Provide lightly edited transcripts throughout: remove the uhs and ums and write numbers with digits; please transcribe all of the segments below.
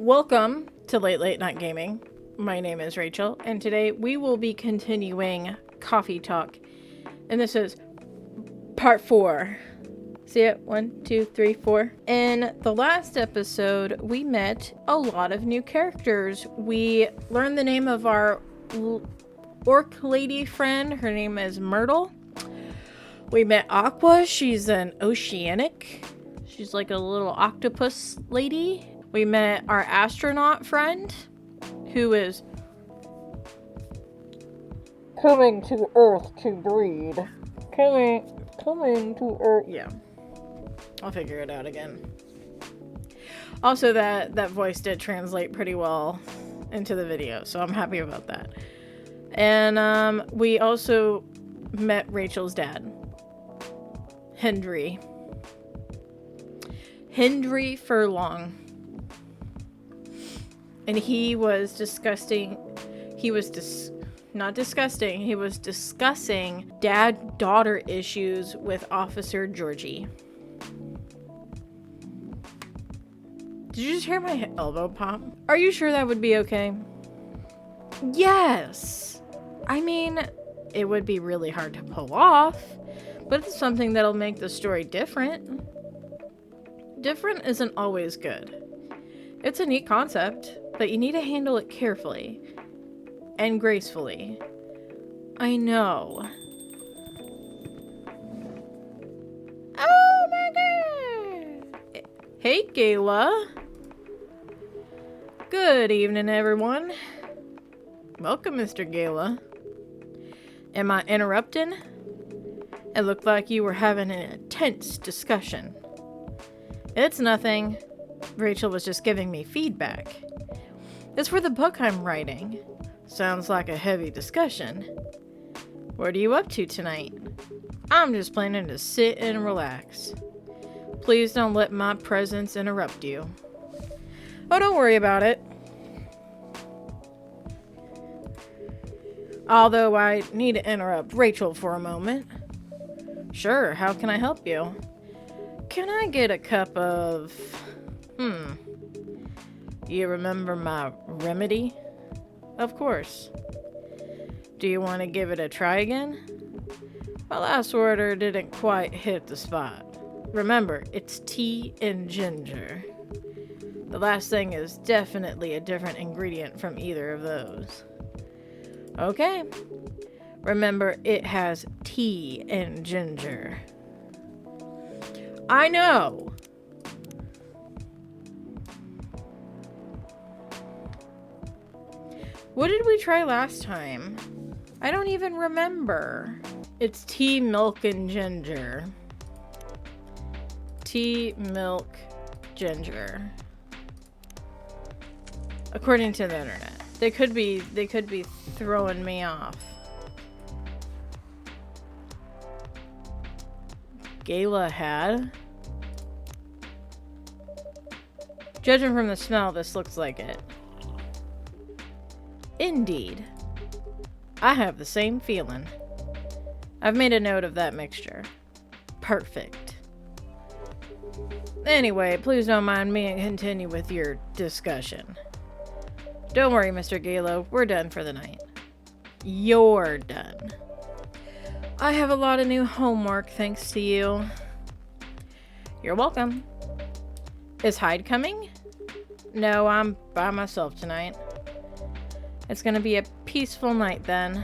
Welcome to Late Night Gaming. My name is Rachel, and today we will be continuing Coffee Talk. And this is part 4. See it? 1, 2, 3, 4. In the last episode, we met a lot of new characters. We learned the name of our orc lady friend. Her name is Myrtle. We met Aqua. She's an oceanic. She's like a little octopus lady. We met our astronaut friend, who is coming to Earth to breed. Coming to Earth. Yeah. I'll figure it out again. Also, that voice did translate pretty well into the video, so I'm happy about that. And we also met Rachel's dad, Hendry Furlong. And he was discussing dad-daughter issues with Officer Georgie. Did you just hear my elbow pop? Are you sure that would be okay? Yes! I mean, it would be really hard to pull off, but it's something that'll make the story different. Different isn't always good. It's a neat concept, but you need to handle it carefully and gracefully. I know. Oh my god! Hey, Gayla. Good evening, everyone. Welcome, Mr. Gayla. Am I interrupting? It looked like you were having an intense discussion. It's nothing. Rachel was just giving me feedback. It's for the book I'm writing. Sounds like a heavy discussion. What are you up to tonight? I'm just planning to sit and relax. Please don't let my presence interrupt you. Oh, don't worry about it. Although I need to interrupt Rachel for a moment. Sure, how can I help you? Can I get a cup of... You remember my remedy? Of course. Do you want to give it a try again? My last order didn't quite hit the spot. Remember, it's tea and ginger. The last thing is definitely a different ingredient from either of those. Okay. Remember, it has tea and ginger. I know! What did we try last time? I don't even remember. It's tea, milk, and ginger. Tea, milk, ginger. According to the internet. They could be throwing me off. Gayla had. Judging from the smell, this looks like it. Indeed. I have the same feeling. I've made a note of that mixture. Perfect. Anyway, please don't mind me and continue with your discussion. Don't worry, Mr. Galo, we're done for the night. You're done. I have a lot of new homework thanks to you. You're welcome. Is Hyde coming? No, I'm by myself tonight. It's gonna be a peaceful night then.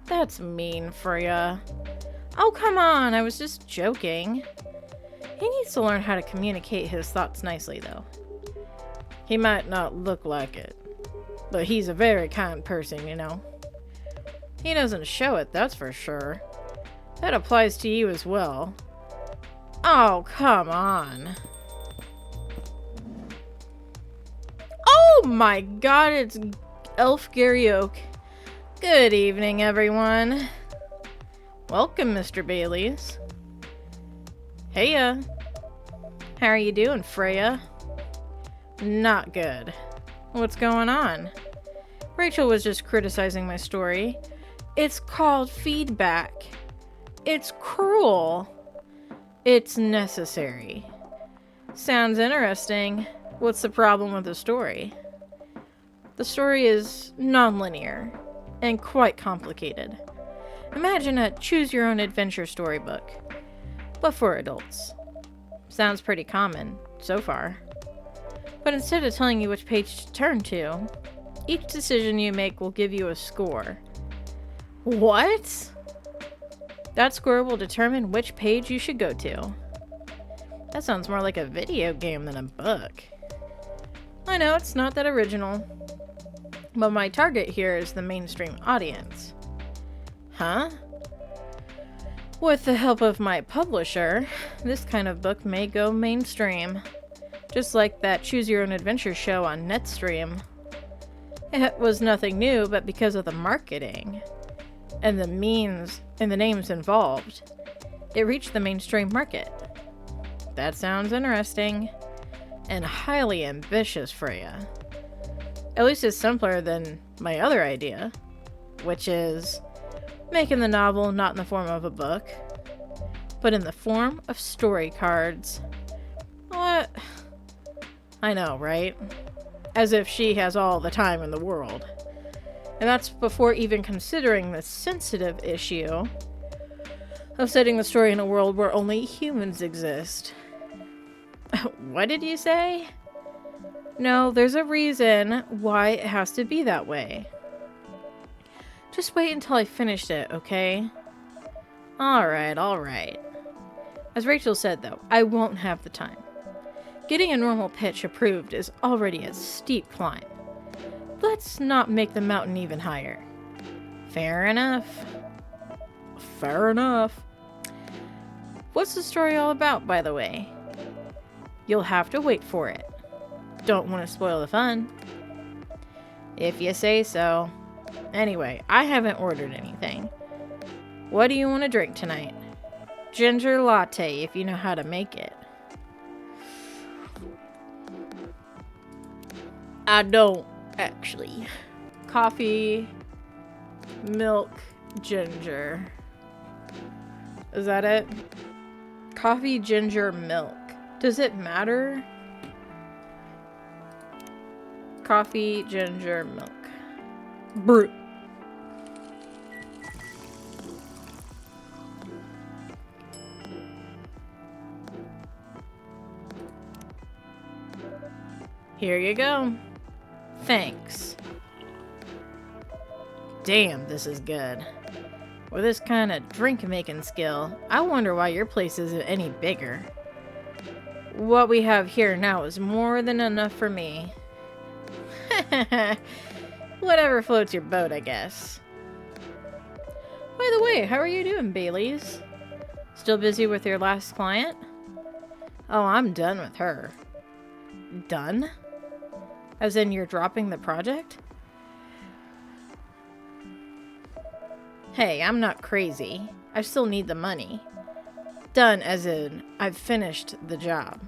That's mean, Freya. Oh, come on, I was just joking. He needs to learn how to communicate his thoughts nicely, though. He might not look like it, but he's a very kind person, you know. He doesn't show it, that's for sure. That applies to you as well. Oh, come on. Oh my god, it's Elf Gary Oak. Good evening, everyone. Welcome, Mr. Baileys. Heya. How are you doing, Freya? Not good. What's going on? Rachel was just criticizing my story. It's called feedback. It's cruel. It's necessary. Sounds interesting. What's the problem with the story? The story is non-linear and quite complicated. Imagine a choose-your-own-adventure storybook, but for adults. Sounds pretty common, so far. But instead of telling you which page to turn to, each decision you make will give you a score. What? That score will determine which page you should go to. That sounds more like a video game than a book. I know, it's not that original. But my target here is the mainstream audience. Huh? With the help of my publisher, this kind of book may go mainstream. Just like that Choose Your Own Adventure show on Netstream. It was nothing new, but because of the marketing and the means and the names involved, it reached the mainstream market. That sounds interesting and highly ambitious, Freya. At least it's simpler than my other idea, which is making the novel not in the form of a book, but in the form of story cards. What? I know, right? As if she has all the time in the world. And that's before even considering the sensitive issue of setting the story in a world where only humans exist. What did you say? No, there's a reason why it has to be that way. Just wait until I finished it, okay? Alright. As Rachel said, though, I won't have the time. Getting a normal pitch approved is already a steep climb. Let's not make the mountain even higher. Fair enough. Fair enough. What's the story all about, by the way? You'll have to wait for it. Don't want to spoil the fun. If you say so. Anyway, I haven't ordered anything. What do you want to drink tonight? Ginger latte, if you know how to make it. I don't, actually. Coffee, milk, ginger. Is that it? Coffee, ginger, milk. Does it matter? Coffee, ginger, milk. Brew. Here you go. Thanks. Damn, this is good. With this kind of drink-making skill, I wonder why your place isn't any bigger. What we have here now is more than enough for me. Whatever floats your boat, I guess. By the way, how are you doing, Baileys? Still busy with your last client? Oh, I'm done with her. Done? As in you're dropping the project? Hey, I'm not crazy. I still need the money. Done as in I've finished the job.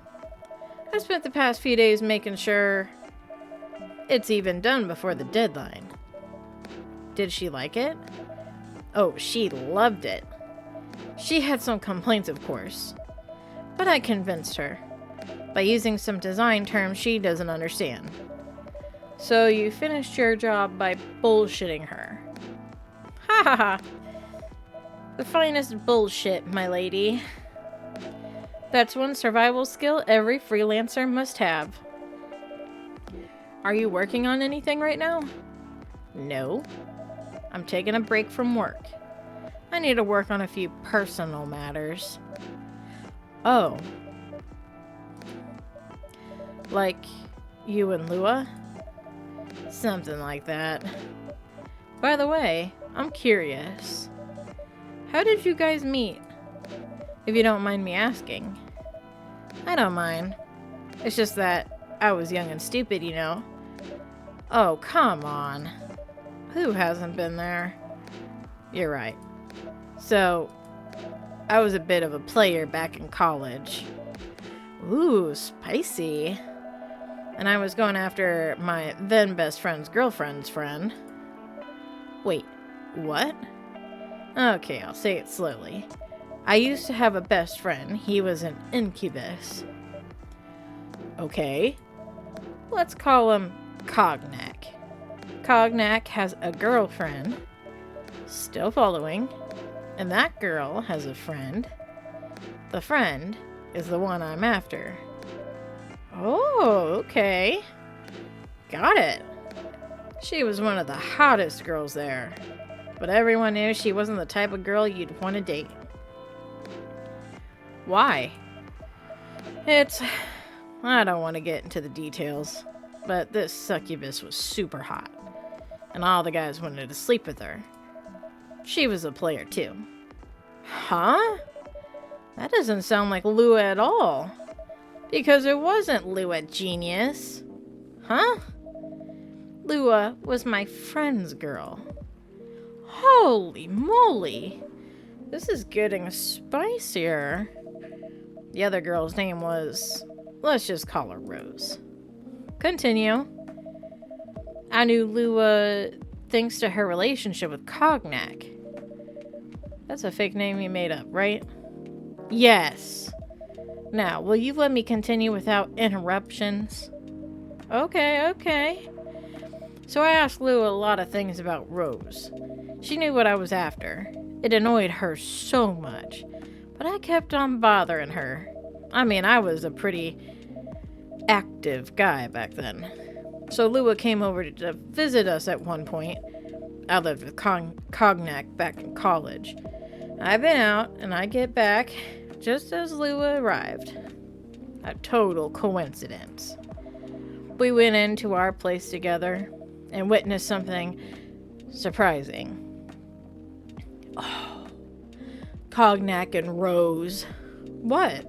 I spent the past few days making sure it's even done before the deadline. Did she like it? Oh, she loved it. She had some complaints, of course. But I convinced her. By using some design terms she doesn't understand. So you finished your job by bullshitting her. Ha ha ha. The finest bullshit, my lady. That's one survival skill every freelancer must have. Are you working on anything right now? No. I'm taking a break from work. I need to work on a few personal matters. Oh. Like you and Lua? Something like that. By the way, I'm curious. How did you guys meet? If you don't mind me asking. I don't mind. It's just that I was young and stupid, you know. Oh, come on. Who hasn't been there? You're right. So, I was a bit of a player back in college. Ooh, spicy. And I was going after my then best friend's girlfriend's friend. Wait, what? Okay, I'll say it slowly. I used to have a best friend. He was an incubus. Okay. Let's call him Cognac. Cognac has a girlfriend, still following, and that girl has a friend. The friend is the one I'm after. Oh, okay. Got it. She was one of the hottest girls there, but everyone knew she wasn't the type of girl you'd want to date. Why? I don't want to get into the details, but this succubus was super hot, and all the guys wanted to sleep with her. She was a player too. Huh? That doesn't sound like Lua at all. Because it wasn't Lua, genius. Huh? Lua was my friend's girl. Holy moly! This is getting spicier. The other girl's name was... let's just call her Rose. Continue. I knew Lua thanks to her relationship with Cognac. That's a fake name you made up, right? Yes. Now, will you let me continue without interruptions? Okay. So I asked Lua a lot of things about Rose. She knew what I was after. It annoyed her so much, but I kept on bothering her. I mean, I was a pretty active guy back then. So Lua came over to visit us at one point. I lived with Cognac back in college. I've been out, and I get back just as Lua arrived. A total coincidence. We went into our place together and witnessed something surprising. Oh, Cognac and Rose. What?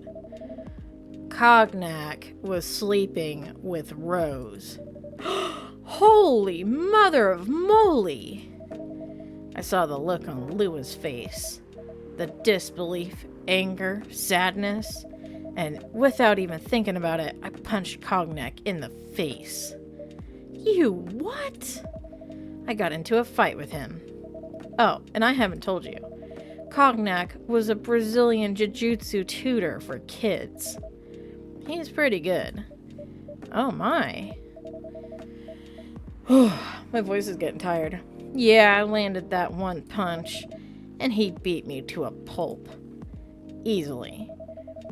Cognac was sleeping with Rose. Holy mother of moly! I saw the look on Lua's face. The disbelief, anger, sadness, and without even thinking about it, I punched Cognac in the face. You what? I got into a fight with him. Oh, and I haven't told you. Cognac was a Brazilian jiu-jitsu tutor for kids. He's pretty good. Oh my. My voice is getting tired. Yeah, I landed that one punch, and he beat me to a pulp. Easily.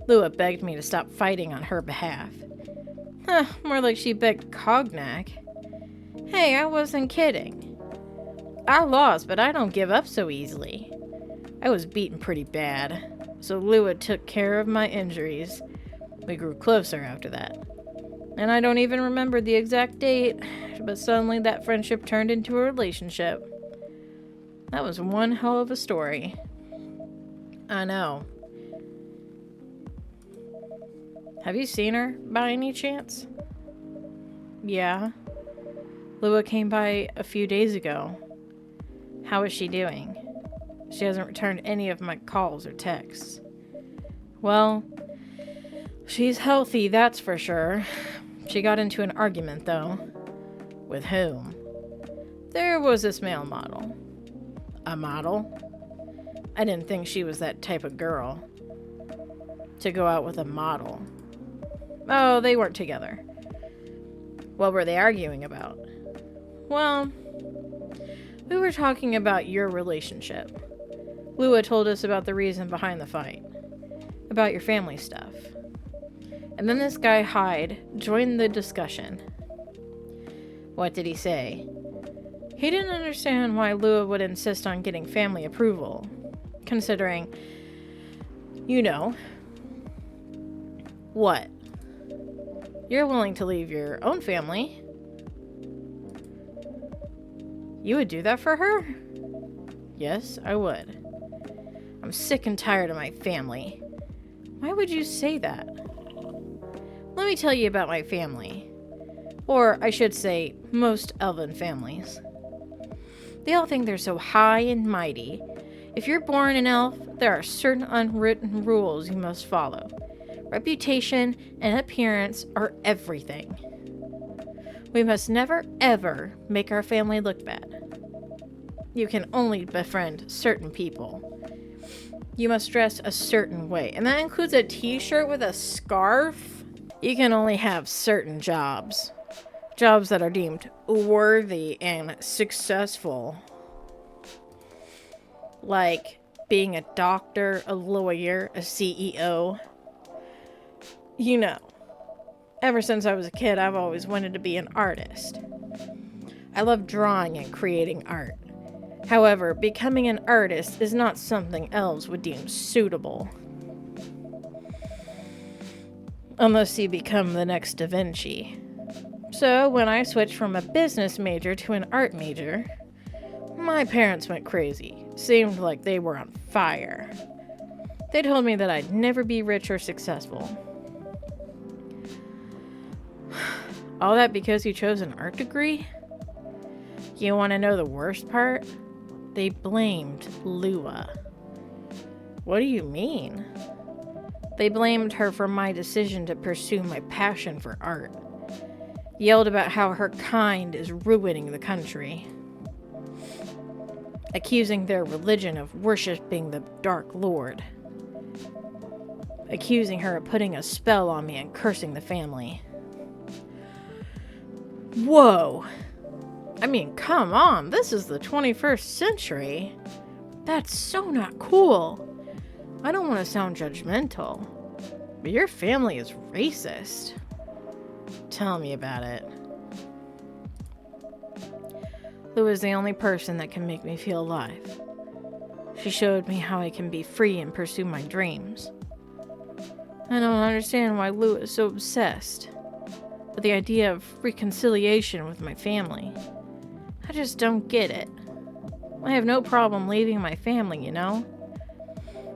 Lua begged me to stop fighting on her behalf. More like she begged Cognac. Hey, I wasn't kidding. I lost, but I don't give up so easily. I was beaten pretty bad, so Lua took care of my injuries. We grew closer after that. And I don't even remember the exact date, but suddenly that friendship turned into a relationship. That was one hell of a story. I know. Have you seen her by any chance? Yeah. Lua came by a few days ago. How is she doing? She hasn't returned any of my calls or texts. Well, she's healthy, that's for sure. She got into an argument, though. With whom? There was this male model. A model? I didn't think she was that type of girl. To go out with a model. Oh, they weren't together. What were they arguing about? Well, we were talking about your relationship. Lua told us about the reason behind the fight. About your family stuff. And then this guy Hyde joined the discussion. What did he say? He didn't understand why Lua would insist on getting family approval, considering, you know. What? You're willing to leave your own family. You would do that for her? Yes, I would. I'm sick and tired of my family. Why would you say that? Let me tell you about my family. Or I should say, most elven families. They all think they're so high and mighty. If you're born an elf, there are certain unwritten rules you must follow. Reputation and appearance are everything. We must never, ever make our family look bad. You can only befriend certain people. You must dress a certain way, and that includes a t-shirt with a scarf. You can only have certain jobs. Jobs that are deemed worthy and successful. Like being a doctor, a lawyer, a CEO. You know, ever since I was a kid, I've always wanted to be an artist. I love drawing and creating art. However, becoming an artist is not something elves would deem suitable. Unless you become the next Da Vinci. So, when I switched from a business major to an art major, my parents went crazy. Seemed like they were on fire. They told me that I'd never be rich or successful. All that because you chose an art degree? You want to know the worst part? They blamed Lua. What do you mean? They blamed her for my decision to pursue my passion for art. Yelled about how her kind is ruining the country. Accusing their religion of worshipping the Dark Lord. Accusing her of putting a spell on me and cursing the family. Whoa! I mean, come on, this is the 21st century. That's so not cool. I don't want to sound judgmental, but your family is racist. Tell me about it. Lou is the only person that can make me feel alive. She showed me how I can be free and pursue my dreams. I don't understand why Lou is so obsessed with the idea of reconciliation with my family. I just don't get it. I have no problem leaving my family, you know?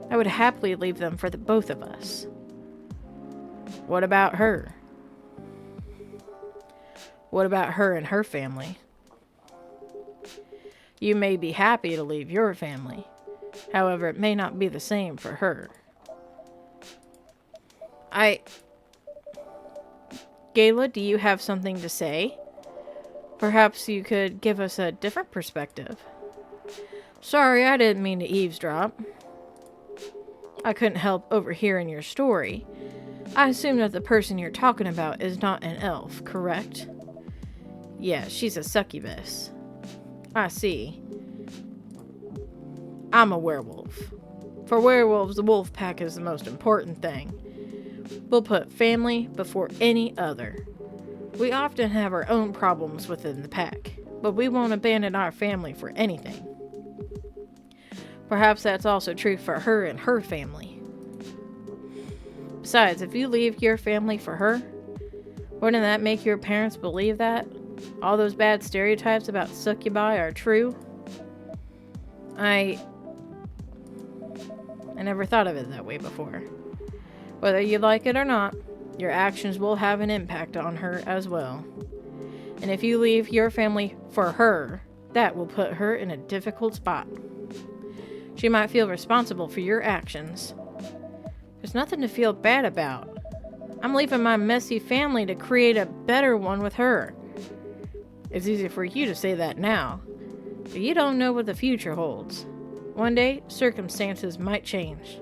I would happily leave them for the both of us. What about her? What about her and her family? You may be happy to leave your family. However, it may not be the same for her. Gayla, do you have something to say? Perhaps you could give us a different perspective. Sorry, I didn't mean to eavesdrop. I couldn't help overhearing your story. I assume that the person you're talking about is not an elf, correct? Yeah, she's a succubus. I see. I'm a werewolf. For werewolves, the wolf pack is the most important thing. We'll put family before any other. We often have our own problems within the pack, but we won't abandon our family for anything. Perhaps that's also true for her and her family. Besides, if you leave your family for her, wouldn't that make your parents believe that? All those bad stereotypes about succubi are true? I never thought of it that way before. Whether you like it or not, your actions will have an impact on her as well. And if you leave your family for her, that will put her in a difficult spot. She might feel responsible for your actions. There's nothing to feel bad about. I'm leaving my messy family to create a better one with her. It's easy for you to say that now, but you don't know what the future holds. One day, circumstances might change.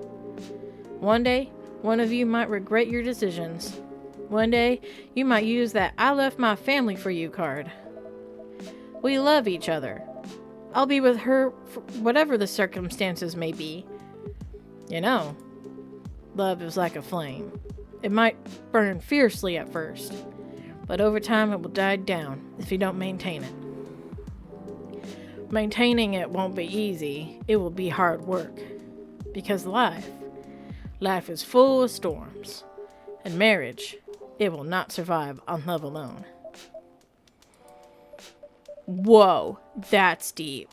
One day, one of you might regret your decisions. One day, you might use that "I left my family for you" card. We love each other. I'll be with her for whatever the circumstances may be. You know, love is like a flame. It might burn fiercely at first, but over time it will die down if you don't maintain it. Maintaining it won't be easy. It will be hard work. Because life is full of storms. And marriage, it will not survive on love alone. Whoa, that's deep.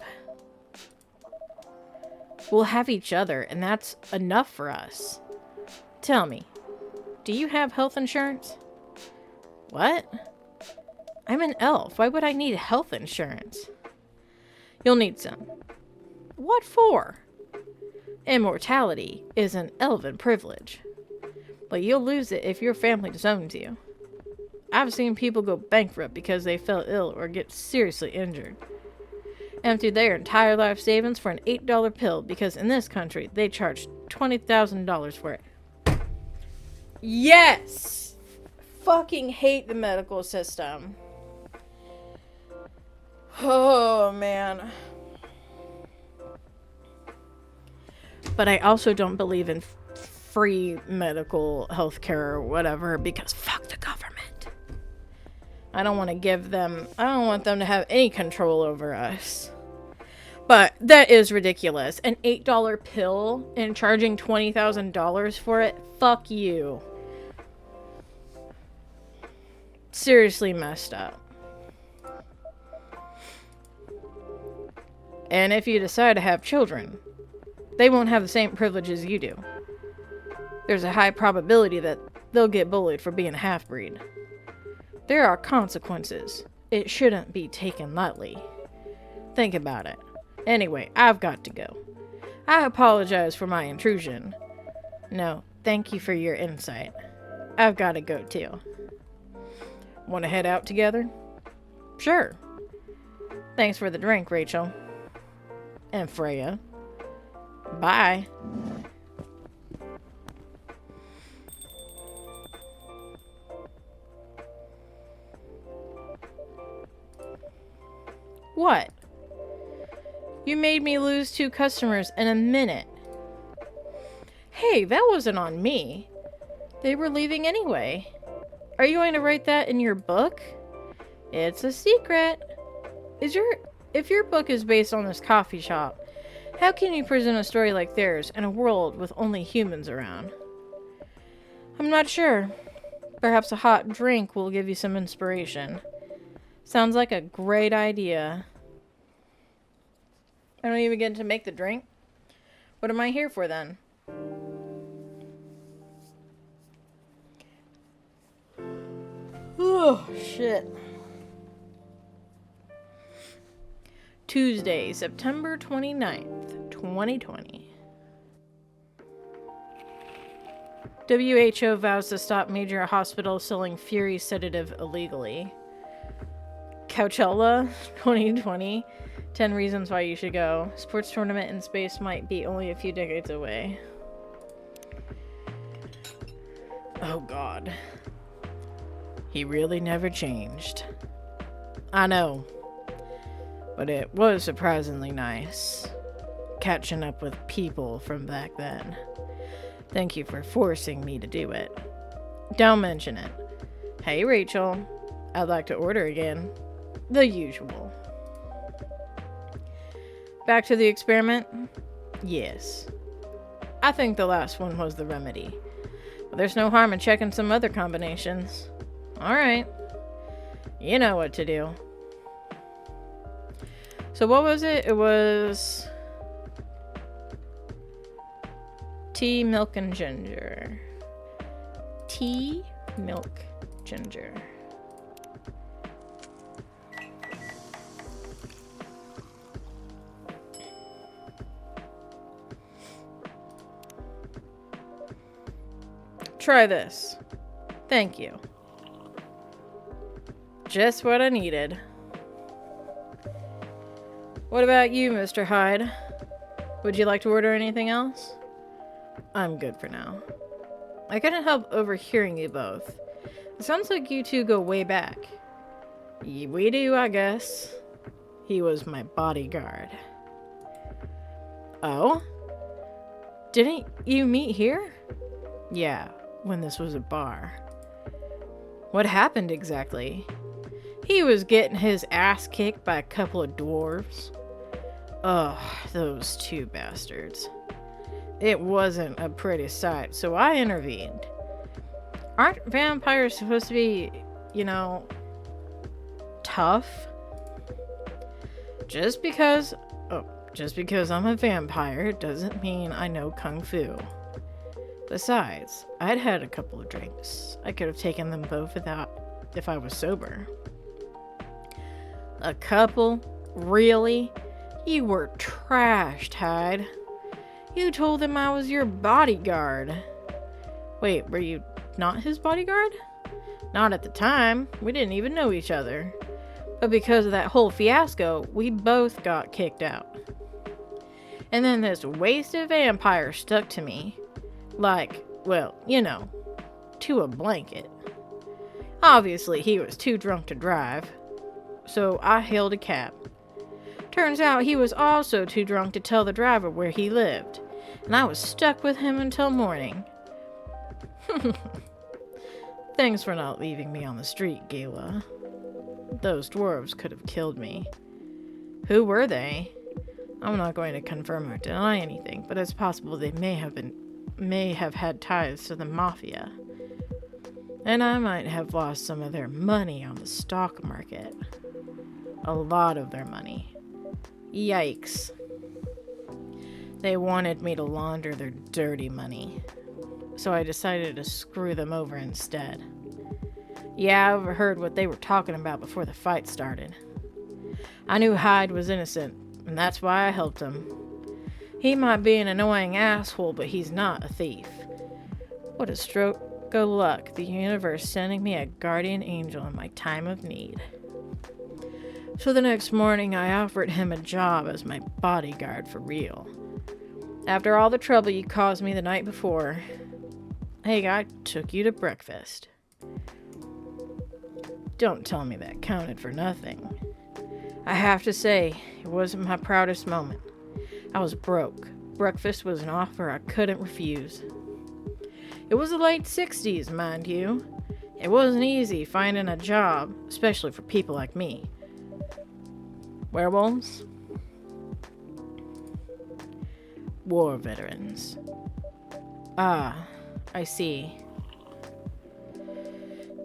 We'll have each other, and that's enough for us. Tell me, do you have health insurance? What? I'm an elf. Why would I need health insurance? You'll need some. What for? Immortality is an elven privilege, but you'll lose it if your family disowns you. I've seen people go bankrupt because they fell ill or get seriously injured. Empty their entire life savings for an $8 pill because in this country they charge $20,000 for it. Yes! Fucking hate the medical system. God. But I also don't believe in free medical health care or whatever, because fuck the government. I don't want them to have any control over us. But that is ridiculous. An $8 pill and charging $20,000 for it? Fuck you. Seriously messed up. And if you decide to have children, they won't have the same privileges you do. There's a high probability that they'll get bullied for being a half-breed. There are consequences. It shouldn't be taken lightly. Think about it. Anyway, I've got to go. I apologize for my intrusion. No, thank you for your insight. I've got to go too. Want to head out together? Sure. Thanks for the drink, Rachel. And Freya. Bye. What? You made me lose 2 customers in a minute. Hey, that wasn't on me. They were leaving anyway. Are you going to write that in your book? It's a secret. If your book is based on this coffee shop, how can you present a story like theirs in a world with only humans around? I'm not sure. Perhaps a hot drink will give you some inspiration. Sounds like a great idea. I don't even get to make the drink? What am I here for then? Oh, shit. Tuesday, September 29th, 2020. WHO vows to stop major hospitals selling Fury sedative illegally. Coachella 2020. 10 reasons why you should go. Sports tournament in space might be only a few decades away. Oh God. He really never changed. I know. But it was surprisingly nice. Catching up with people from back then. Thank you for forcing me to do it. Don't mention it. Hey Rachel. I'd like to order again. The usual. Back to the experiment? Yes. I think the last one was the remedy. But there's no harm in checking some other combinations. Alright. You know what to do. So what was it? It was tea, milk, and ginger. Tea, milk, ginger. Try this. Thank you. Just what I needed. What about you, Mr. Hyde? Would you like to order anything else? I'm good for now. I couldn't help overhearing you both. It sounds like you two go way back. We do, I guess. He was my bodyguard. Oh? Didn't you meet here? Yeah, when this was a bar. What happened exactly? He was getting his ass kicked by a couple of dwarves. Ugh, those 2 bastards. It wasn't a pretty sight, so I intervened. Aren't vampires supposed to be, tough? Just because I'm a vampire doesn't mean I know Kung Fu. Besides, I'd had a couple of drinks. I could have taken them both if I was sober. A couple? Really? You were trashed, Hyde. You told them I was your bodyguard. Wait, were you not his bodyguard? Not at the time. We didn't even know each other. But because of that whole fiasco, we both got kicked out. And then this wasted vampire stuck to me. Like, well, to a blanket. Obviously, he was too drunk to drive. So I hailed a cab. Turns out he was also too drunk to tell the driver where he lived, and I was stuck with him until morning. Thanks for not leaving me on the street, Gala. Those dwarves could have killed me. Who were they? I'm not going to confirm or deny anything, but it's possible they may have had ties to the mafia. And I might have lost some of their money on the stock market. A lot of their money. Yikes. They wanted me to launder their dirty money, so I decided to screw them over instead. Yeah, I overheard what they were talking about before the fight started. I knew Hyde was innocent, and that's why I helped him. He might be an annoying asshole, but he's not a thief. What a stroke of luck, the universe sending me a guardian angel in my time of need. So the next morning, I offered him a job as my bodyguard for real. After all the trouble you caused me the night before, hey, I took you to breakfast. Don't tell me that counted for nothing. I have to say, it wasn't my proudest moment. I was broke. Breakfast was an offer I couldn't refuse. It was the late 60s, mind you. It wasn't easy finding a job, especially for people like me. Werewolves? War veterans. Ah, I see.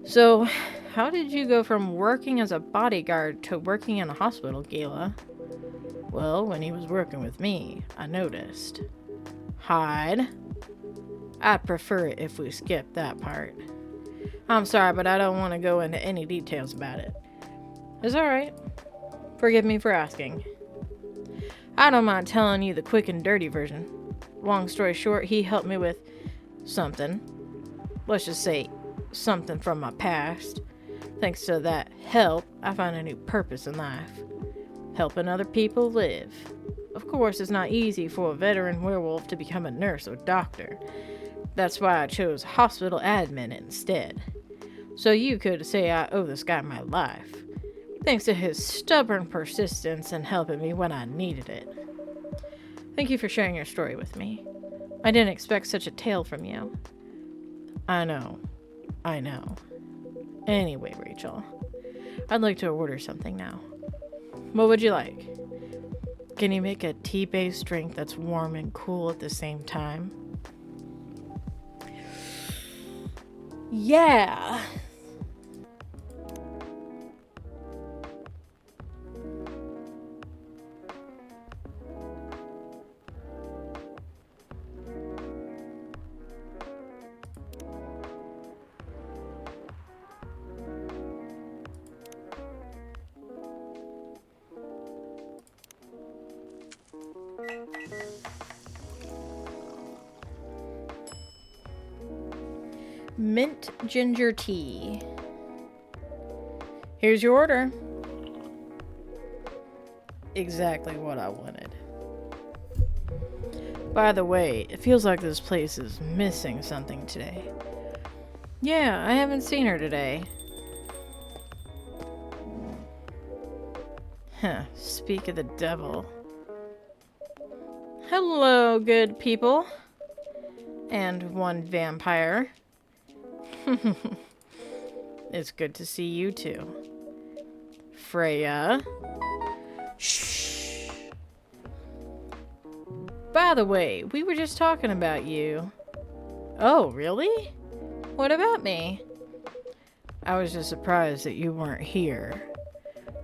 So, how did you go from working as a bodyguard to working in a hospital, Gala? Well, when he was working with me, I noticed. Hyde? I'd prefer it if we skip that part. I'm sorry, but I don't want to go into any details about it. It's alright. Forgive me for asking. I don't mind telling you the quick and dirty version. Long story short, he helped me with something. Let's just say something from my past. Thanks to that help, I found a new purpose in life. Helping other people live. Of course, it's not easy for a veteran werewolf to become a nurse or doctor. That's why I chose hospital admin instead. So you could say I owe this guy my life. Thanks to his stubborn persistence in helping me when I needed it. Thank you for sharing your story with me. I didn't expect such a tale from you. I know. Anyway, Rachel, I'd like to order something now. What would you like? Can you make a tea-based drink that's warm and cool at the same time? Yeah! Mint ginger tea. Here's your order. Exactly what I wanted. By the way, it feels like this place is missing something today. Yeah, I haven't seen her today. Speak of the devil. Hello, good people. And one vampire. It's good to see you too. Freya. Shh. By the way, we were just talking about you. Oh, really? What about me? I was just surprised that you weren't here.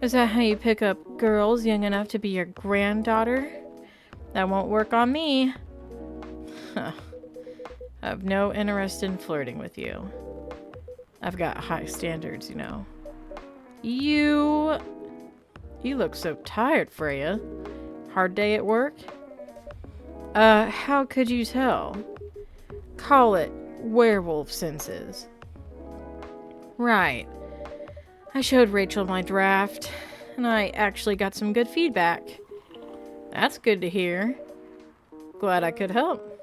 Is that how you pick up girls young enough to be your granddaughter? That won't work on me. I have no interest in flirting with you. I've got high standards, you know. You look so tired, Freya. Hard day at work? How could you tell? Call it werewolf senses. Right. I showed Rachel my draft, and I actually got some good feedback. That's good to hear. Glad I could help.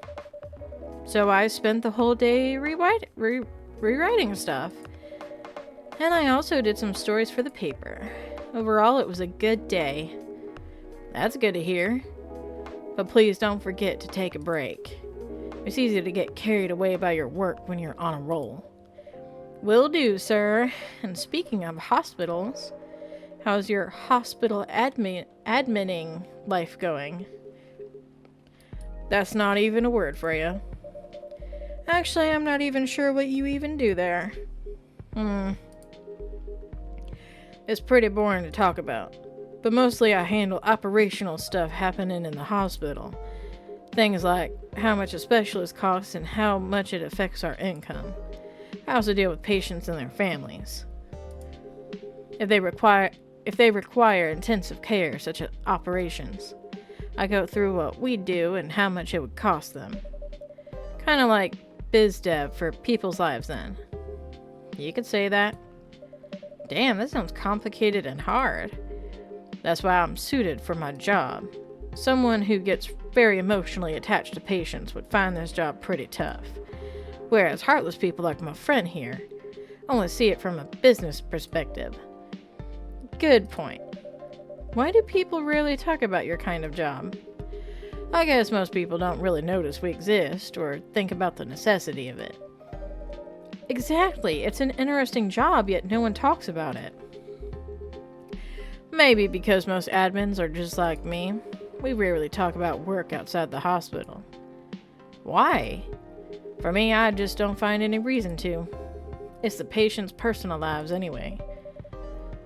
So I spent the whole day rewriting stuff. And I also did some stories for the paper. Overall, it was a good day. That's good to hear. But please don't forget to take a break. It's easy to get carried away by your work when you're on a roll. Will do, sir. And speaking of hospitals, how's your hospital admitting life going? That's not even a word for you. Actually, I'm not even sure what you even do there. It's pretty boring to talk about. But mostly I handle operational stuff happening in the hospital. Things like how much a specialist costs and how much it affects our income. I also deal with patients and their families. If they require intensive care, such as operations, I go through what we do and how much it would cost them. Kind of like biz dev for people's lives then. You could say that. Damn, that sounds complicated and hard. That's why I'm suited for my job. Someone who gets very emotionally attached to patients would find this job pretty tough. Whereas heartless people like my friend here only see it from a business perspective. Good point. Why do people rarely talk about your kind of job? I guess most people don't really notice we exist or think about the necessity of it. Exactly, it's an interesting job, yet no one talks about it. Maybe because most admins are just like me. We rarely talk about work outside the hospital. Why? For me, I just don't find any reason to. It's the patient's personal lives anyway.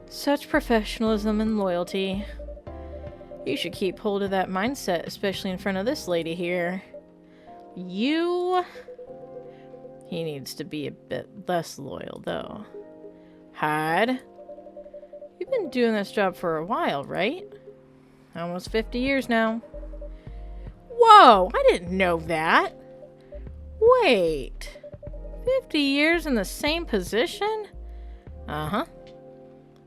Such professionalism and loyalty. You should keep hold of that mindset, especially in front of this lady here. He needs to be a bit less loyal, though. Hyde? You've been doing this job for a while, right? Almost 50 years now. Whoa, I didn't know that. Wait. 50 years in the same position? Uh-huh.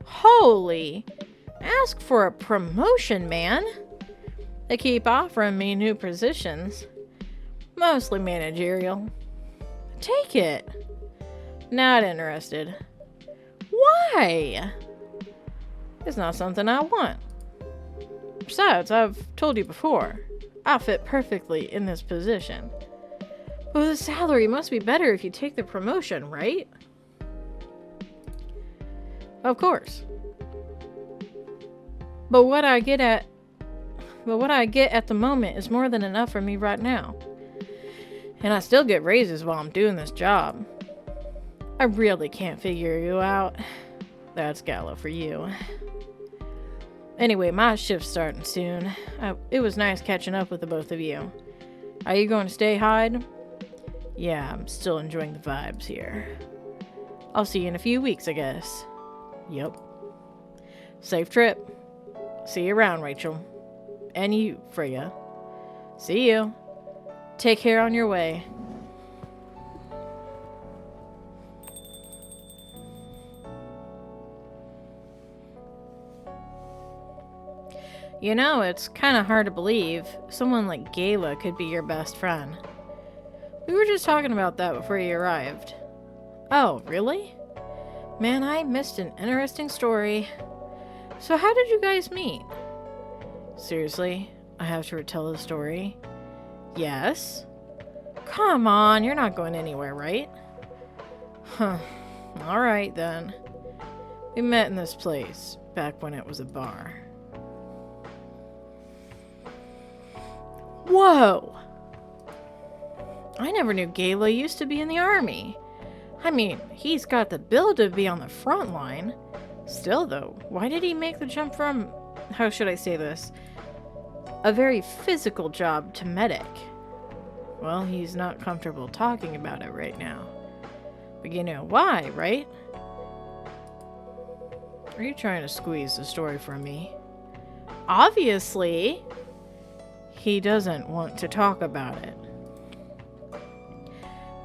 Holy. Ask for a promotion, man. They keep offering me new positions. Mostly managerial. Take it. Not interested. Why? It's not something I want. Besides, I've told you before, I fit perfectly in this position. But the salary must be better if you take the promotion, right? Of course. But what I get at the moment is more than enough for me right now. And I still get raises while I'm doing this job. I really can't figure you out. That's Gallo for you. Anyway, my shift's starting soon. It was nice catching up with the both of you. Are you going to stay, Hyde? Yeah, I'm still enjoying the vibes here. I'll see you in a few weeks, I guess. Yep. Safe trip. See you around, Rachel. And you, Freya. See you. Take care on your way. You know, it's kind of hard to believe someone like Gala could be your best friend. We were just talking about that before you arrived. Oh, really? Man, I missed an interesting story. So how did you guys meet? Seriously, I have to retell the story? Yes? Come on, you're not going anywhere, right? Huh. Alright then. We met in this place, back when it was a bar. Whoa! I never knew Gala used to be in the army. I mean, he's got the build to be on the front line. Still though, why did he make the jump from, how should I say this, a very physical job to medic? Well, he's not comfortable talking about it right now. But you know why, right? Are you trying to squeeze the story from me? Obviously! He doesn't want to talk about it.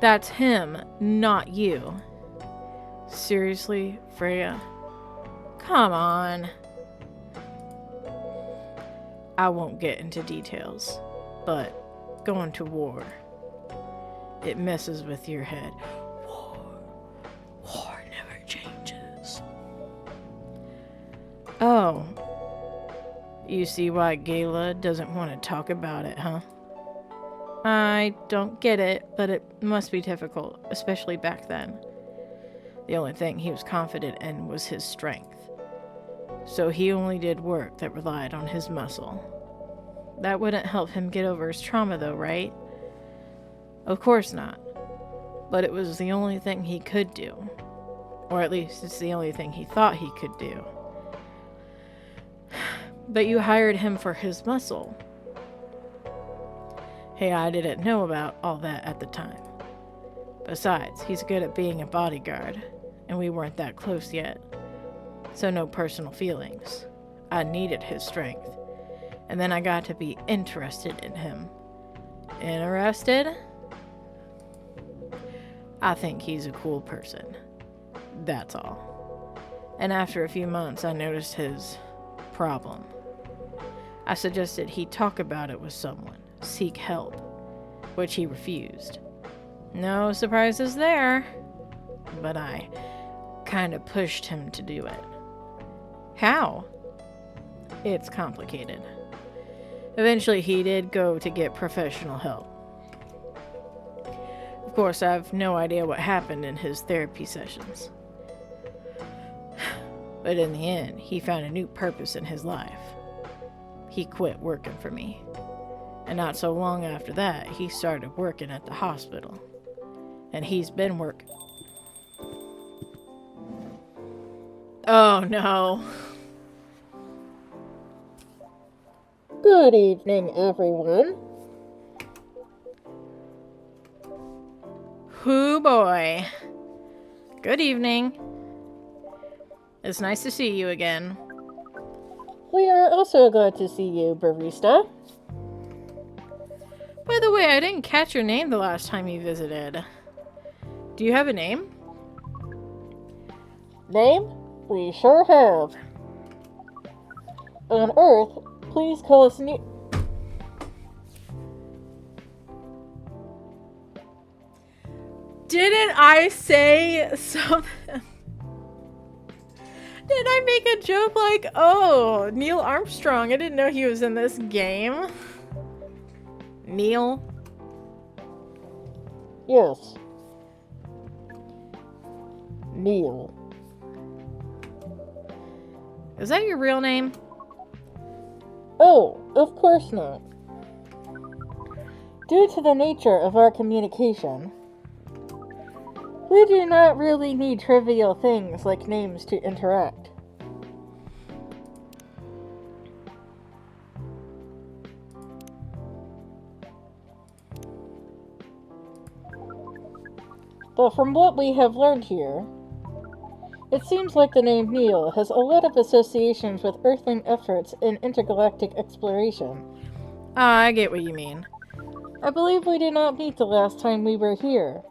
That's him, not you. Seriously, Freya? Come on. I won't get into details, but going to war, it messes with your head. War never changes. Oh. You see why Gala doesn't want to talk about it, huh? I don't get it, but it must be difficult, especially back then. The only thing he was confident in was his strength. So he only did work that relied on his muscle. That wouldn't help him get over his trauma though, right? Of course not. But it was the only thing he could do. Or at least it's the only thing he thought he could do. But you hired him for his muscle. Hey, I didn't know about all that at the time. Besides, he's good at being a bodyguard, and we weren't that close yet. So no personal feelings. I needed his strength. And then I got to be interested in him. Interested? I think he's a cool person. That's all. And after a few months, I noticed his problem. I suggested he talk about it with someone, seek help, which he refused. No surprises there, but I kind of pushed him to do it. How? It's complicated. Eventually, he did go to get professional help. Of course, I have no idea what happened in his therapy sessions. But in the end, he found a new purpose in his life. He quit working for me. And not so long after that, he started working at the hospital. And he's been working. Oh no. Good evening, everyone. Hoo boy. Good evening. It's nice to see you again. We are also glad to see you, barista. By the way, I didn't catch your name the last time you visited. Do you have a name? Name? We sure have. On Earth, please call us Didn't I say something? Did I make a joke like, oh, Neil Armstrong? I didn't know he was in this game. Neil? Yes. Neil. Is that your real name? Oh, of course not. Due to the nature of our communication, we do not really need trivial things like names to interact. But from what we have learned here, it seems like the name Neil has a lot of associations with Earthling efforts in intergalactic exploration. I get what you mean. I believe we did not meet the last time we were here.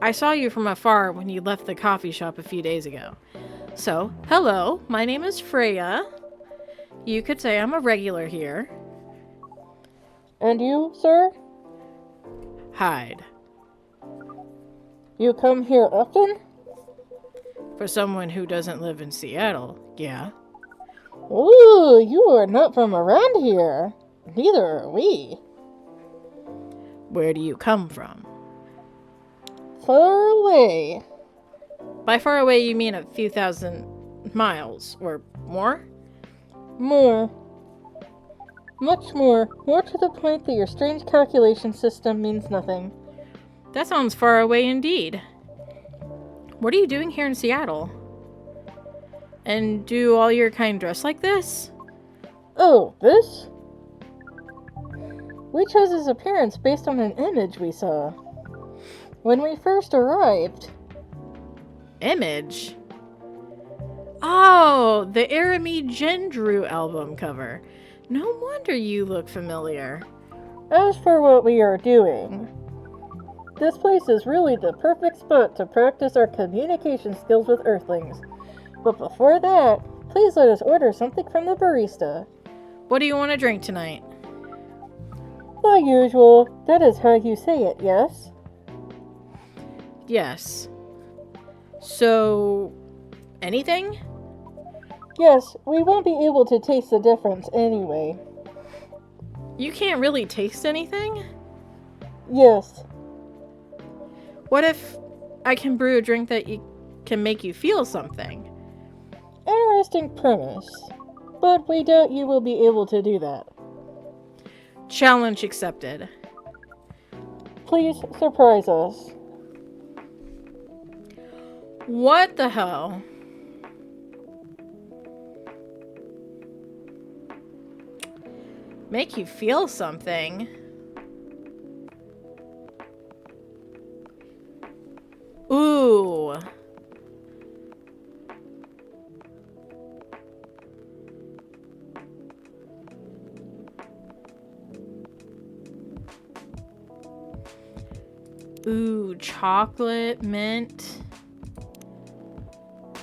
I saw you from afar when you left the coffee shop a few days ago. So, hello, my name is Freya. You could say I'm a regular here. And you, sir? Hyde. You come here often? For someone who doesn't live in Seattle, yeah. Ooh, you are not from around here. Neither are we. Where do you come from? Far away. By far away, you mean a few thousand miles or more? More. Much more. More to the point that your strange calculation system means nothing. That sounds far away indeed. What are you doing here in Seattle? And do all your kind dress like this? Oh, this? We chose his appearance based on an image we saw when we first arrived. Image? Oh, the Arami Gendrew album cover. No wonder you look familiar. As for what we are doing, this place is really the perfect spot to practice our communication skills with Earthlings. But before that, please let us order something from the barista. What do you want to drink tonight? The usual. That is how you say it, yes? Yes. So, anything? Yes, we won't be able to taste the difference anyway. You can't really taste anything? Yes. What if I can brew a drink that can make you feel something? Interesting premise. But we doubt you will be able to do that. Challenge accepted. Please surprise us. What the hell? Make you feel something? Ooh. Ooh, chocolate, mint,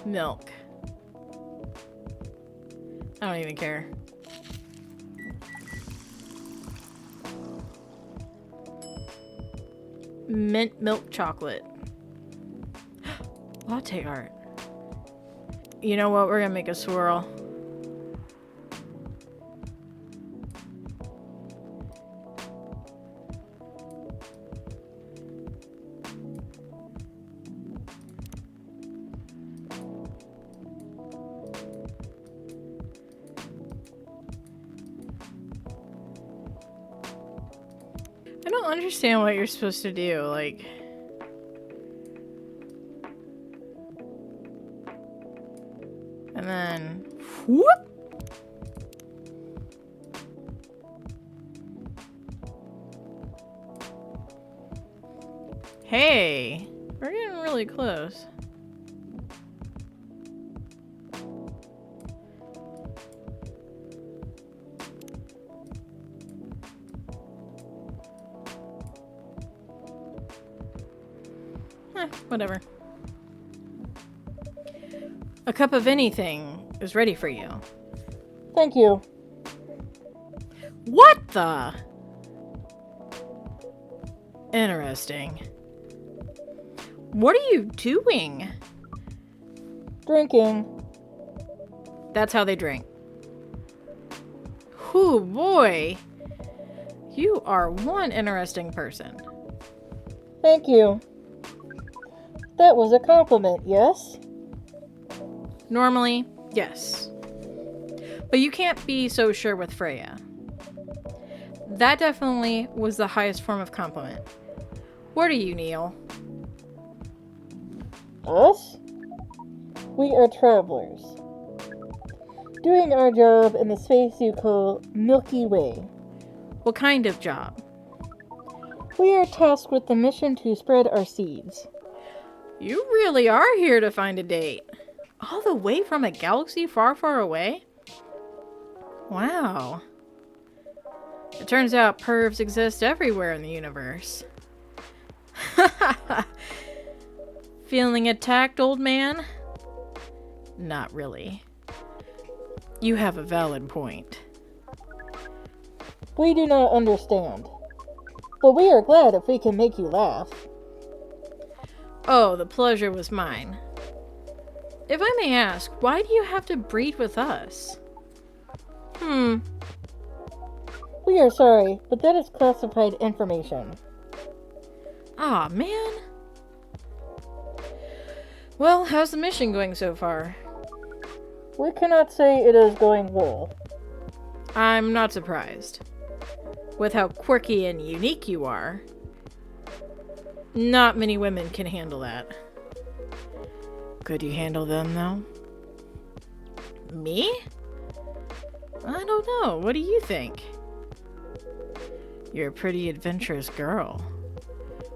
milk. I don't even care. Mint milk chocolate. Latte art. You know what? We're gonna make a swirl. I don't understand what you're supposed to do, like... And then... Whoop! Hey! We're getting really close. Whatever. A cup of anything is ready for you. Thank you. What the? Interesting. What are you doing? Drinking. That's how they drink. Whew, boy. You are one interesting person. Thank you. That was a compliment, yes? Normally, yes. But you can't be so sure with Freya. That definitely was the highest form of compliment. What are you, Neil? Us? We are travelers. Doing our job in the space you call Milky Way. What kind of job? We are tasked with the mission to spread our seeds. You really are here to find a date. All the way from a galaxy far, far away? Wow. It turns out pervs exist everywhere in the universe. Feeling attacked, old man? Not really. You have a valid point. We do not understand. But we are glad if we can make you laugh. Oh, the pleasure was mine. If I may ask, why do you have to breed with us? We are sorry, but that is classified information. Aw, man. Well, how's the mission going so far? We cannot say it is going well. I'm not surprised. With how quirky and unique you are, not many women can handle that. Could you handle them, though? Me? I don't know. What do you think? You're a pretty adventurous girl.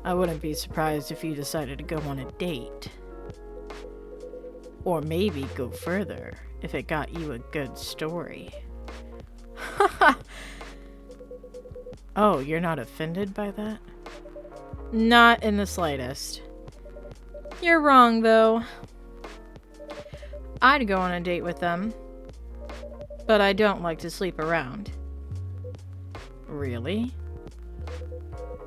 I wouldn't be surprised if you decided to go on a date. Or maybe go further if it got you a good story. Oh, you're not offended by that? Not in the slightest. You're wrong, though. I'd go on a date with them, but I don't like to sleep around. Really?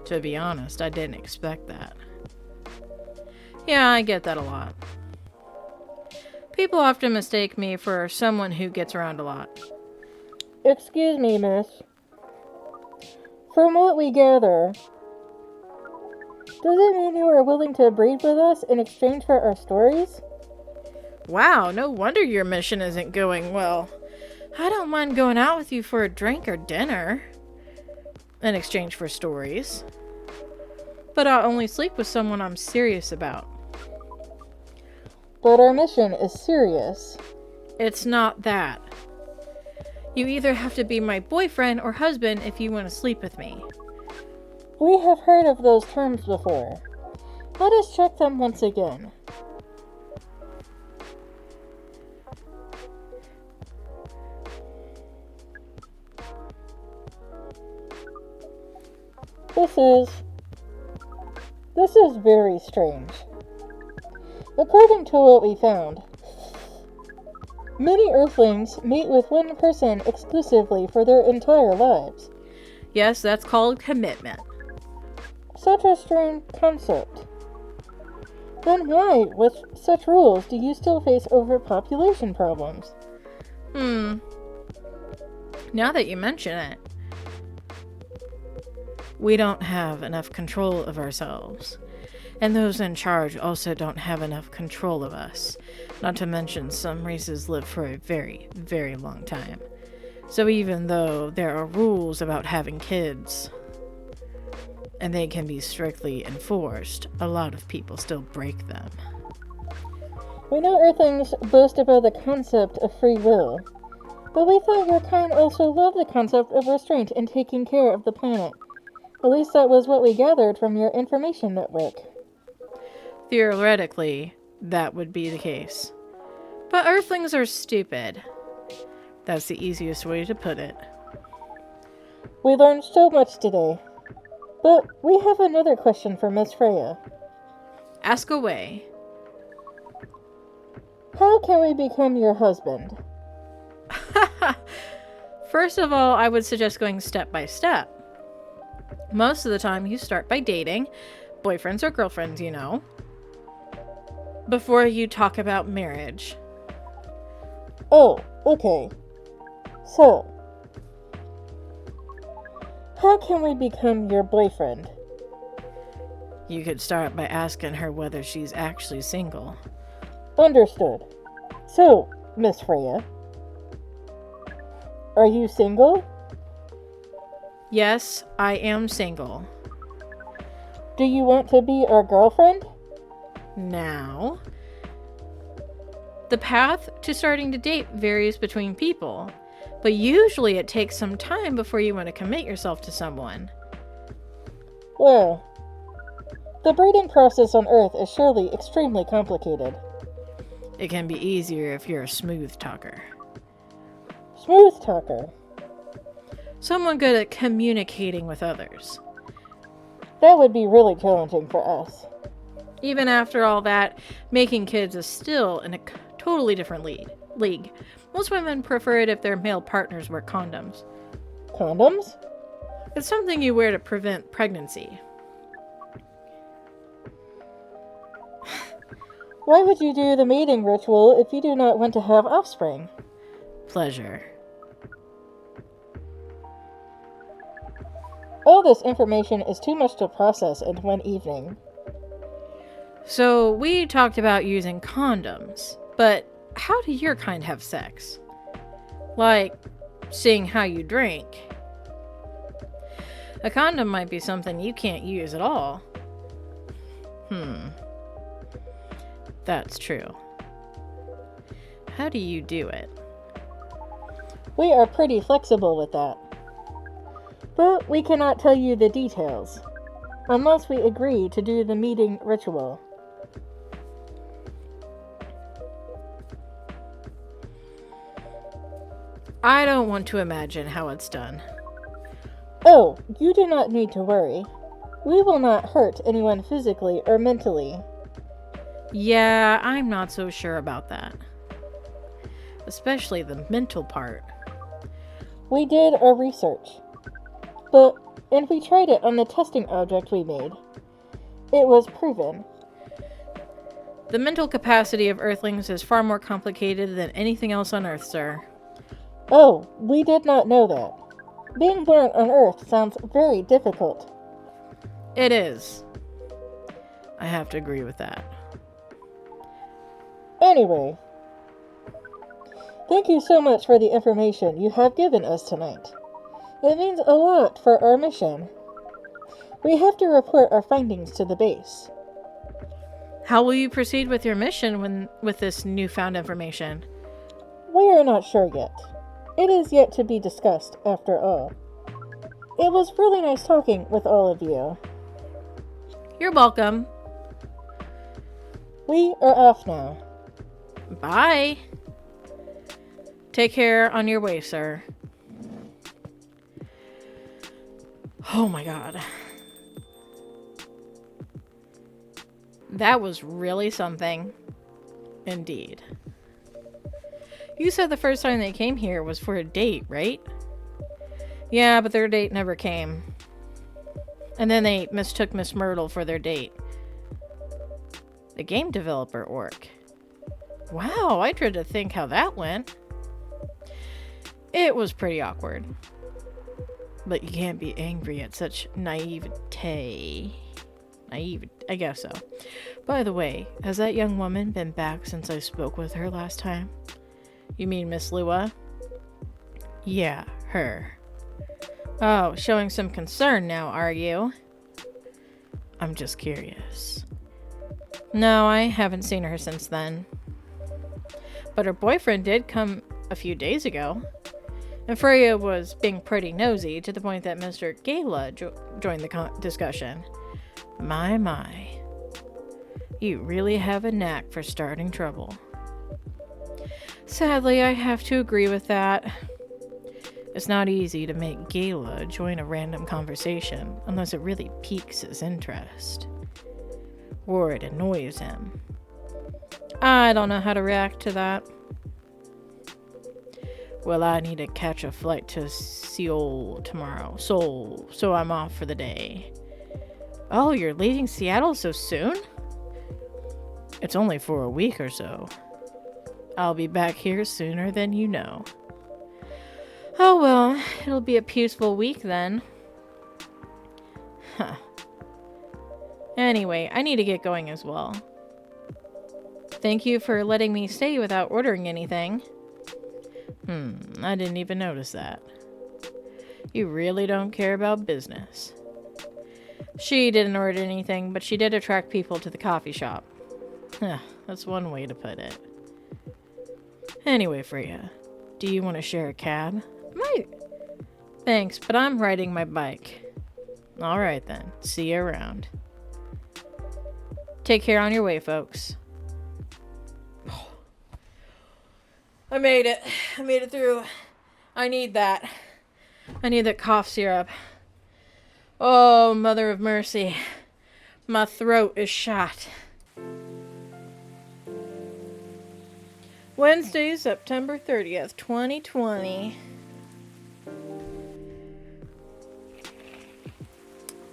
To be honest, I didn't expect that. Yeah, I get that a lot. People often mistake me for someone who gets around a lot. Excuse me, miss. From what we gather, does it mean you are willing to breed with us in exchange for our stories? Wow, no wonder your mission isn't going well. I don't mind going out with you for a drink or dinner in exchange for stories. But I'll only sleep with someone I'm serious about. But our mission is serious. It's not that. You either have to be my boyfriend or husband if you want to sleep with me. We have heard of those terms before. Let us check them once again. This is very strange. According to what we found, many Earthlings meet with one person exclusively for their entire lives. Yes, that's called commitment. Such a strange concept. Then why, with such rules, do you still face overpopulation problems? Now that you mention it, we don't have enough control of ourselves. And those in charge also don't have enough control of us. Not to mention, some races live for a very, very long time. So even though there are rules about having kids, and they can be strictly enforced, a lot of people still break them. We know Earthlings boast about the concept of free will, but we thought your kind also loved the concept of restraint in taking care of the planet. At least that was what we gathered from your information network. Theoretically, that would be the case. But Earthlings are stupid. That's the easiest way to put it. We learned so much today. But we have another question for Miss Freya. Ask away. How can we become your husband? First of all, I would suggest going step by step. Most of the time, you start by dating, boyfriends or girlfriends, you know, before you talk about marriage. Oh, okay. So, how can we become your boyfriend? You could start by asking her whether she's actually single. Understood. So, Miss Freya, are you single? Yes, I am single. Do you want to be our girlfriend? Now, the path to starting to date varies between people, but usually it takes some time before you want to commit yourself to someone. Well, the breeding process on Earth is surely extremely complicated. It can be easier if you're a smooth talker. Smooth talker? Someone good at communicating with others. That would be really challenging for us. Even after all that, making kids is still in a totally different league. Most women prefer it if their male partners wear condoms. Condoms? It's something you wear to prevent pregnancy. Why would you do the mating ritual if you do not want to have offspring? Pleasure. All this information is too much to process in one evening. So, we talked about using condoms, but how do your kind have sex? Like, seeing how you drink. A condom might be something you can't use at all. That's true. How do you do it? We are pretty flexible with that. But we cannot tell you the details, unless we agree to do the meeting ritual. I don't want to imagine how it's done. Oh, you do not need to worry. We will not hurt anyone physically or mentally. Yeah, I'm not so sure about that. Especially the mental part. We did our research. And we tried it on the testing object we made. It was proven. The mental capacity of Earthlings is far more complicated than anything else on Earth, sir. Oh, we did not know that. Being born on Earth sounds very difficult. It is. I have to agree with that. Anyway, thank you so much for the information you have given us tonight. It means a lot for our mission. We have to report our findings to the base. How will you proceed with your mission with this newfound information? We are not sure yet. It is yet to be discussed, after all. It was really nice talking with all of you. You're welcome. We are off now. Bye. Take care on your way, sir. Oh my god. That was really something. Indeed. You said the first time they came here was for a date, right? Yeah, but their date never came. And then they mistook Miss Myrtle for their date. The game developer orc. Wow, I tried to think how that went. It was pretty awkward. But you can't be angry at such naivete. I guess so. By the way, has that young woman been back since I spoke with her last time? You mean Miss Lua? Yeah, her. Oh, showing some concern now, are you? I'm just curious. No, I haven't seen her since then. But her boyfriend did come a few days ago. And Freya was being pretty nosy to the point that Mr. Gala joined the discussion. My. You really have a knack for starting trouble. Sadly, I have to agree with that. It's not easy to make Gala join a random conversation unless it really piques his interest. Or it annoys him. I don't know how to react to that. Well, I need to catch a flight to Seoul tomorrow, so I'm off for the day. Oh, you're leaving Seattle so soon? It's only for a week or so. I'll be back here sooner than you know. Oh well, it'll be a peaceful week then. Huh. Anyway, I need to get going as well. Thank you for letting me stay without ordering anything. I didn't even notice that. You really don't care about business. She didn't order anything, but she did attract people to the coffee shop. That's one way to put it. Anyway, Freya, do you want to share a cab? Thanks, but I'm riding my bike. Alright then, see you around. Take care on your way, folks. I made it. I made it through. I need that. I need that cough syrup. Oh, Mother of Mercy. My throat is shot. Wednesday, September 30th, 2020.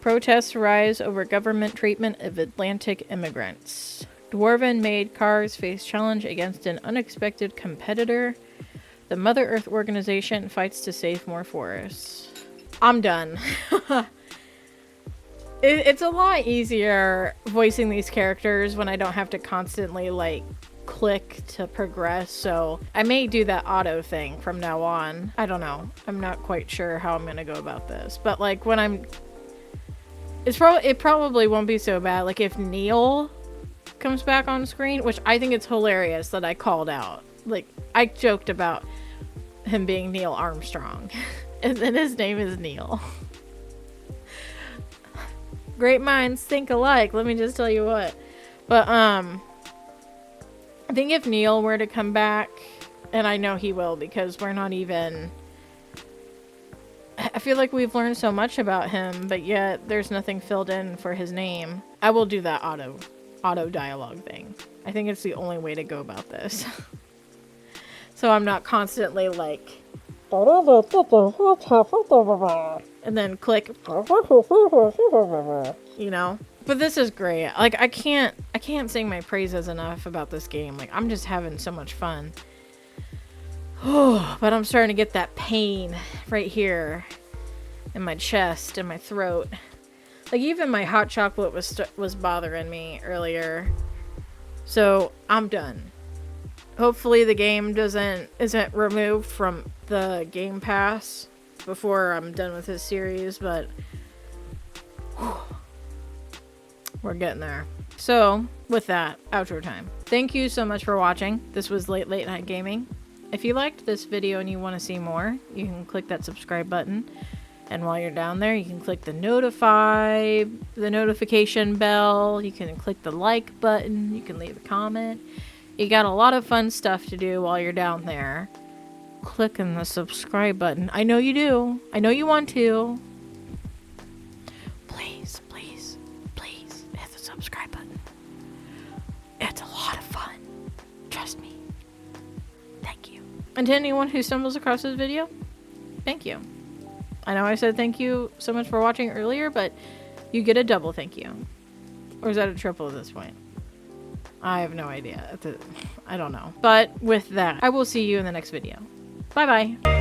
Protests rise over government treatment of Atlantic immigrants. Dwarven-made cars face challenge against an unexpected competitor. The Mother Earth organization fights to save more forests. I'm done. It's a lot easier voicing these characters when I don't have to constantly, like, click to progress, so I may do that auto thing from now on. I don't know. I'm not quite sure how I'm gonna go about this, but, like, when I'm... It probably won't be so bad, like, if Neil comes back on screen, which I think it's hilarious that I called out. Like, I joked about him being Neil Armstrong, and then his name is Neil. Great minds think alike, let me just tell you what. But, I think if Neil were to come back, and I know he will because we're not even... I feel like we've learned so much about him, but yet there's nothing filled in for his name. I will do that auto dialogue thing. I think it's the only way to go about this. So I'm not constantly like... And then click... You know? But this is great. Like, I can't sing my praises enough about this game. Like, I'm just having so much fun. Oh, but I'm starting to get that pain right here in my chest and my throat. Like, even my hot chocolate was bothering me earlier. So, I'm done. Hopefully the game isn't removed from the Game Pass before I'm done with this series, but whew, we're getting there. So, with that, outro time. Thank you so much for watching. This was Late Night Gaming. If you liked this video and you want to see more, you can click that subscribe button. And while you're down there, you can click the notification bell. You can click the like button. You can leave a comment. You got a lot of fun stuff to do while you're down there. Clicking the subscribe button. I know you do. I know you want to. Please, please, please hit the subscribe button. It's a lot of fun. Trust me. Thank you. And to anyone who stumbles across this video, thank you. I know I said thank you so much for watching earlier, but you get a double thank you. Or is that a triple at this point? I have no idea. I don't know. But with that, I will see you in the next video. Bye-bye.